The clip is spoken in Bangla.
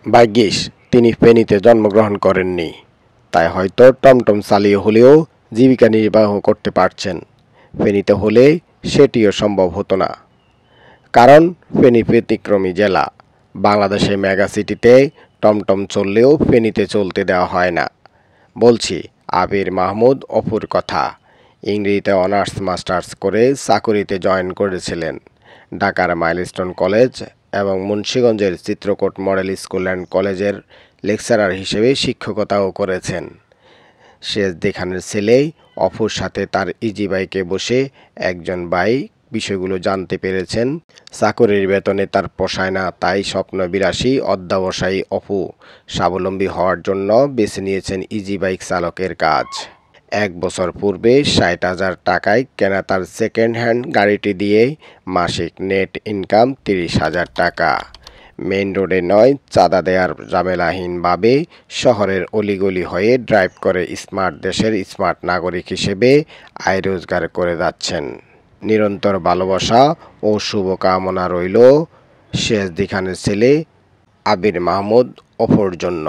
ভাগ্যিস তিনি ফেনীতে জন্মগ্রহণ করেননি, তাই হয়তো টমটম চালিয়ে হলেও জীবিকা নির্বাহ করতে পারছেন। ফেনীতে হলে সেটিও সম্ভব হতো না, কারণ ফেনী ব্যতিক্রমী জেলা। বাংলাদেশে মেগা সিটিতে টমটম চললেও ফেনীতে চলতে দেওয়া হয় না। বলছি আবির মাহমুদ অপুর কথা। ইংরেজিতে অনার্স মাস্টার্স করে চাকুরিতে জয়েন করেছিলেন। ঢাকার মাইলস্টোন কলেজ এবং মুন্সিগঞ্জের চিত্রকূট মডেল স্কুল অ্যান্ড কলেজের লেকচারার হিসেবে শিক্ষকতাও করেছেন। সেজদি খানের ছেলে অপুর সাথে তার ইজি বাইকে বসে একজন ভাই বিষয়গুলো জানতে পেরেছেন। চাকুরির বেতনে তার পোষায় না, তাই স্বপ্নবিলাসী অধ্যবসায়ী অপু স্বাবলম্বী হওয়ার জন্য বেছে নিয়েছেন ইজি বাইক চালকের কাজ। 1 বছর পূর্বে 60,000 টাকায় কেনা তার সেকেন্ড হ্যান্ড গাড়িটি দিয়ে মাসিক নেট ইনকাম 30,000 টাকা। মেইন রোডে নয়, চাঁদা দেওয়ার ঝামেলাহীনভাবে শহরের অলিগলি হয়ে ড্রাইভ করে স্মার্ট দেশের স্মার্ট নাগরিক হিসেবে আয় রোজগার করে যাচ্ছেন। নিরন্তর ভালোবাসা ও শুভকামনা রইল সেজদি খানের ছেলে আবির মাহমুদ অপুর জন্য।